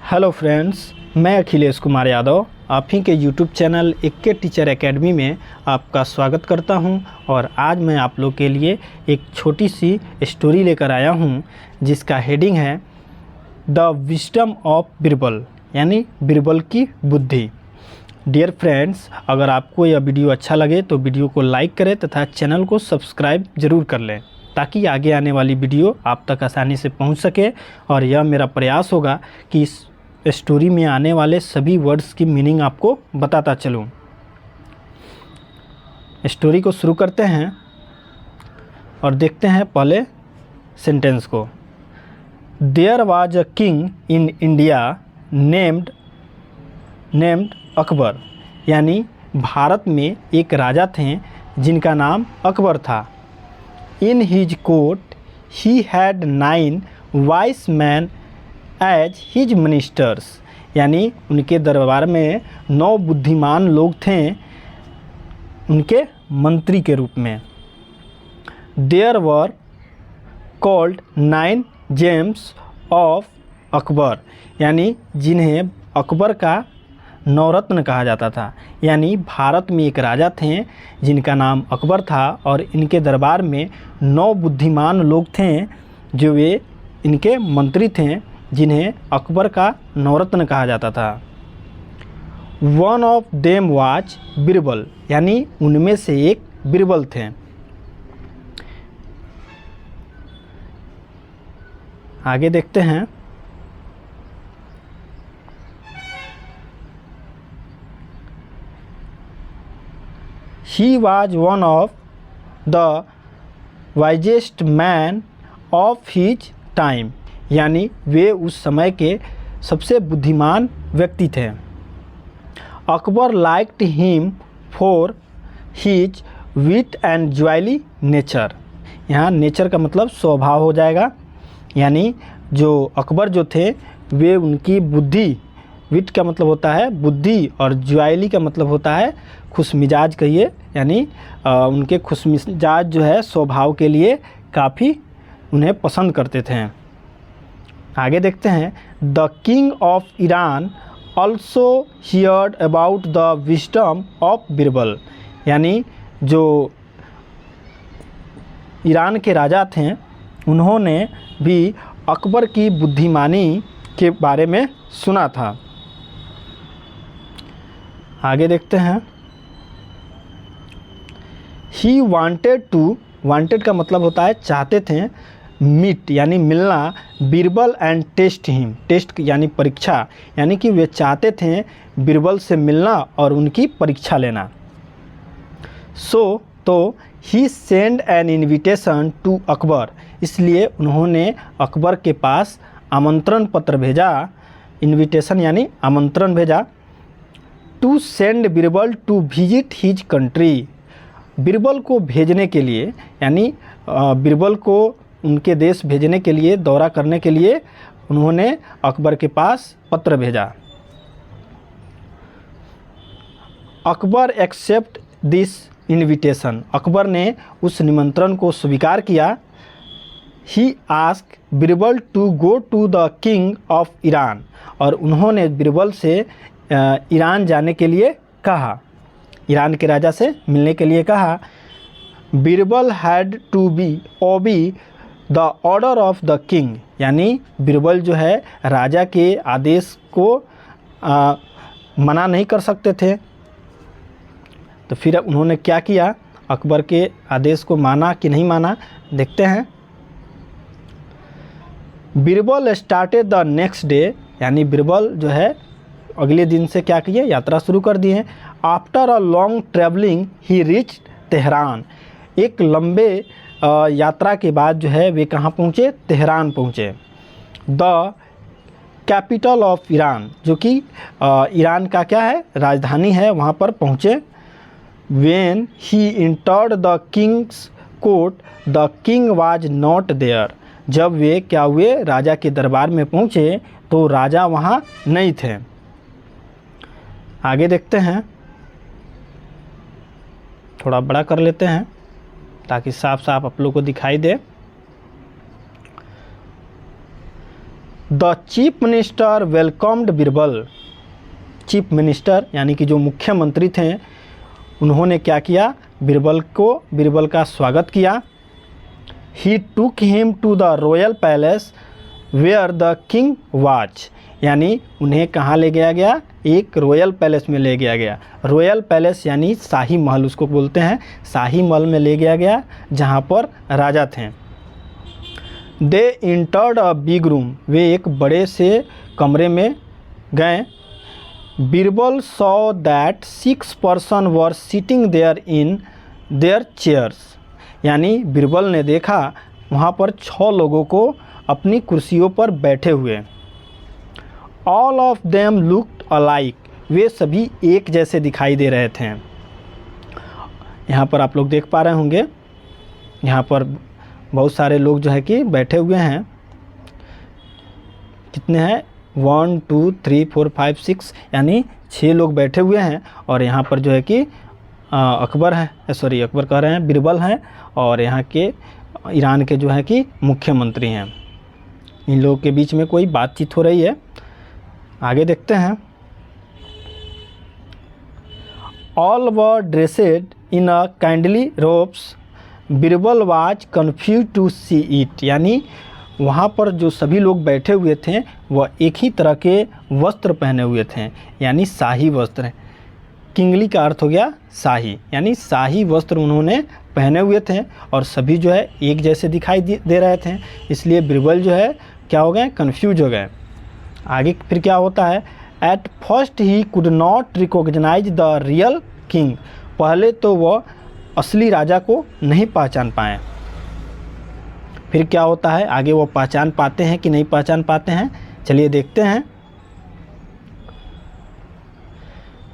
Hello friends, मैं अखिलेश कुमार यादव आप ही के यूट्यूब चैनल इक्के टीचर एकेडमी में आपका स्वागत करता हूं। और आज मैं आप लोग के लिए एक छोटी सी स्टोरी लेकर आया हूं जिसका हेडिंग है द विजडम ऑफ बीरबल, यानी बीरबल की बुद्धि। डियर फ्रेंड्स, अगर आपको यह वीडियो अच्छा लगे तो वीडियो को लाइक करें तथा चैनल को सब्सक्राइब ज़रूर कर लें ताकि आगे आने वाली वीडियो आप तक आसानी से पहुंच सके। और यह मेरा प्रयास होगा कि इस स्टोरी में आने वाले सभी वर्ड्स की मीनिंग आपको बताता चलूं। स्टोरी को शुरू करते हैं और देखते हैं पहले सेंटेंस को। There was a king in India named Akbar, यानी भारत में एक राजा थे जिनका नाम अकबर था। In his court he had 9 wise man as his ministers, यानी उनके दरबार में 9 बुद्धिमान लोग थे उनके मंत्री के रूप में। There were called 9 gems of Akbar, यानी जिन्हें अकबर का नवरत्न कहा जाता था। यानी भारत में एक राजा थे जिनका नाम अकबर था और इनके दरबार में 9 बुद्धिमान लोग थे जो वे इनके मंत्री थे जिन्हें अकबर का नवरत्न कहा जाता था। One of them was Birbal, यानी उनमें से एक बीरबल थे। आगे देखते हैं। He was one of the wisest man of his time, यानी वे उस समय के सबसे बुद्धिमान व्यक्ति थे। Akbar liked him for his wit and jolly nature, यहाँ नेचर का मतलब स्वभाव हो जाएगा। यानी जो अकबर जो थे वे उनकी बुद्धि, विट का मतलब होता है बुद्धि और ज्वाइली का मतलब होता है खुशमिजाज कहिए, यानी उनके खुशमिजाज जो है स्वभाव के लिए काफ़ी उन्हें पसंद करते थे। आगे देखते हैं। The king of Iran also heard about the wisdom of Birbal, यानी जो ईरान के राजा थे उन्होंने भी अकबर की बुद्धिमानी के बारे में सुना था। आगे देखते हैं। ही वांटेड का मतलब होता है चाहते थे, मीट यानी मिलना, Birbal and test him, test यानी परीक्षा, यानी कि वे चाहते थे बीरबल से मिलना और उनकी परीक्षा लेना। तो he send an invitation to Akbar, इसलिए उन्होंने अकबर के पास आमंत्रण पत्र भेजा, इनविटेशन यानी आमंत्रण भेजा। To send Birbal to visit his country, Birbal को भेजने के लिए, यानी बीरबल को उनके देश भेजने के लिए, दौरा करने के लिए उन्होंने अकबर के पास पत्र भेजा। Akbar accept this invitation, Akbar ने उस निमंत्रण को स्वीकार किया। He ask Birbal to go to the king of Iran, और उन्होंने बीरबल से ईरान जाने के लिए कहा, ईरान के राजा से मिलने के लिए कहा। Birbal had to be obey the order of the king, यानी बीरबल जो है राजा के आदेश को मना नहीं कर सकते थे। तो फिर उन्होंने क्या किया, अकबर के आदेश को माना कि नहीं माना, देखते हैं। Birbal started the next day, यानी बीरबल जो है अगले दिन से क्या किए, यात्रा शुरू कर दी है। After a long travelling he reach Tehran, एक लंबे यात्रा के बाद जो है वे कहाँ पहुँचे, तेहरान पहुँचे। द कैपिटल ऑफ ईरान, जो कि ईरान का क्या है, राजधानी है, वहाँ पर पहुँचे। When he entered the king's court the king was not there, जब वे क्या हुए, राजा के दरबार में पहुँचे तो राजा वहाँ नहीं थे। आगे देखते हैं, थोड़ा बड़ा कर लेते हैं ताकि साफ साफ आप लोग को दिखाई दे। The chief minister welcomed Birbal. Chief minister यानी कि जो मुख्यमंत्री थे उन्होंने क्या किया, बीरबल का स्वागत किया। He took him to the royal palace where the king watch, यानी उन्हें कहाँ ले गया गया, एक रॉयल पैलेस में ले गया गया। रॉयल पैलेस यानी शाही महल उसको बोलते हैं, शाही महल में ले गया गया जहाँ पर राजा थे। They entered a big room, वे एक बड़े से कमरे में गए। Birbal saw that 6 person were sitting there in their chairs, यानी बीरबल ने देखा वहाँ पर 6 लोगों को अपनी कुर्सियों पर बैठे हुए। All of them looked alike, वे सभी एक जैसे दिखाई दे रहे थे। यहाँ पर आप लोग देख पा रहे होंगे, यहाँ पर बहुत सारे लोग जो है कि बैठे हुए हैं। कितने हैं, 1 2 3 4 5 6, यानी 6 लोग बैठे हुए हैं। और यहाँ पर जो है कि अकबर कह रहे हैं, बीरबल हैं, और यहाँ के ईरान के जो है कि मुख्यमंत्री हैं। इन लोगों के बीच में कोई बातचीत हो रही है। आगे देखते हैं। All were dressed in a kingly robes, Birbal was confuse to see it, यानी वहाँ पर जो सभी लोग बैठे हुए थे वह एक ही तरह के वस्त्र पहने हुए थे, यानी शाही वस्त्र। किंगली का अर्थ हो गया शाही, यानी शाही वस्त्र उन्होंने पहने हुए थे और सभी जो है एक जैसे दिखाई दे रहे थे। इसलिए बीरबल जो है क्या हो गए, कन्फ्यूज हो गए। आगे फिर क्या होता है, at first he could not recognise the real king, पहले तो वह असली राजा को नहीं पहचान पाए। फिर क्या होता है, आगे वो पहचान पाते हैं कि नहीं पहचान पाते हैं, चलिए देखते हैं।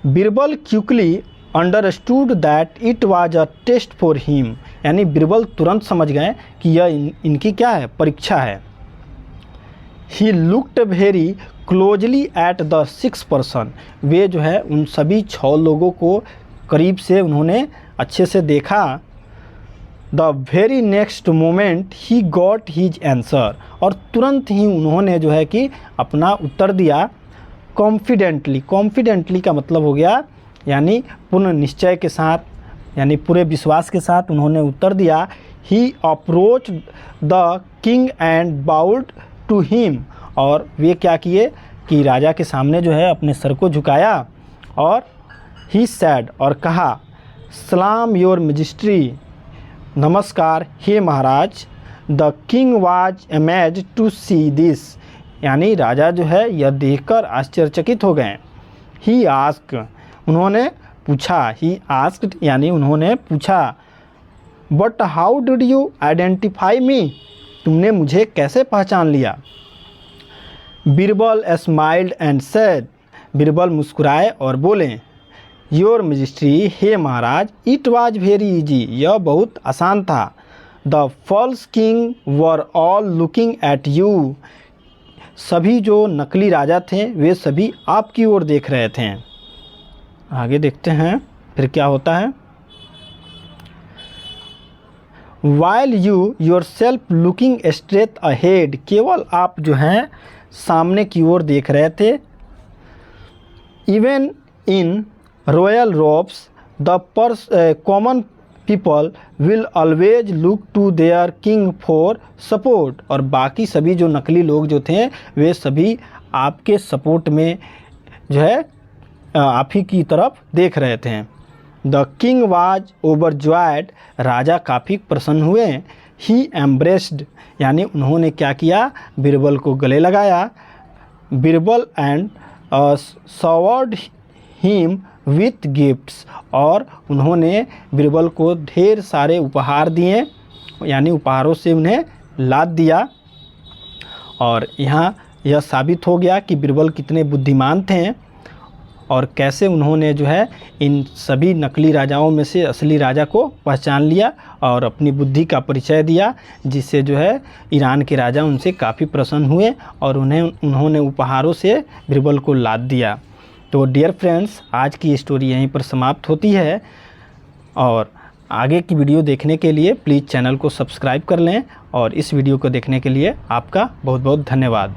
Birbal quickly understood that it was a test for him, यानी बीरबल तुरंत समझ गए कि यह इनकी क्या है, परीक्षा है। He looked very closely at the 6 person, वे जो है उन सभी 6 लोगों को करीब से उन्होंने अच्छे से देखा। The very next moment he got his answer, और तुरंत ही उन्होंने जो है कि अपना उत्तर दिया। कॉन्फिडेंटली का मतलब हो गया यानी पूर्ण निश्चय के साथ, यानी पूरे विश्वास के साथ उन्होंने उत्तर दिया। He approach the king and bowed to him, और वे क्या किए कि राजा के सामने जो है अपने सर को झुकाया और ही सैड, और कहा, सलाम योर मैजेस्टी, नमस्कार हे महाराज। The king was amazed to see this, यानी राजा जो है यह देखकर आश्चर्यचकित हो गए। ही आस्क्ड, उन्होंने पूछा, ही आस्क्ड यानी उन्होंने पूछा, but how did you identify me, तुमने मुझे कैसे पहचान लिया। Birbal smiled and said, Birbal मुस्कुराए और बोले, योर मैजेस्टी, हे महाराज, इट वाज वेरी इजी, यह बहुत आसान था। The false king were all looking at you, सभी जो नकली राजा थे वे सभी आपकी ओर देख रहे थे। आगे देखते हैं फिर क्या होता है। While you your self looking straight ahead, केवल आप जो हैं सामने की ओर देख रहे थे। Even in royal robes the common people will always look to their king for support, और बाकी सभी जो नकली लोग जो थे वे सभी आपके सपोर्ट में जो है आप ही की तरफ देख रहे थे। द किंग वाज ओवरजॉयड, राजा काफ़ी प्रसन्न हुए। ही एम्ब्रेस्ड, यानी उन्होंने क्या किया, बीरबल को गले लगाया। Birbal and showered him with gifts, और उन्होंने बीरबल को ढेर सारे उपहार दिए, यानी उपहारों से उन्हें लाद दिया। और यहाँ यह साबित हो गया कि बीरबल कितने बुद्धिमान थे और कैसे उन्होंने जो है इन सभी नकली राजाओं में से असली राजा को पहचान लिया और अपनी बुद्धि का परिचय दिया, जिससे जो है ईरान के राजा उनसे काफ़ी प्रसन्न हुए और उन्होंने उपहारों से बीरबल को लाद दिया। तो डियर फ्रेंड्स, आज की स्टोरी यहीं पर समाप्त होती है, और आगे की वीडियो देखने के लिए प्लीज़ चैनल को सब्सक्राइब कर लें, और इस वीडियो को देखने के लिए आपका बहुत बहुत धन्यवाद।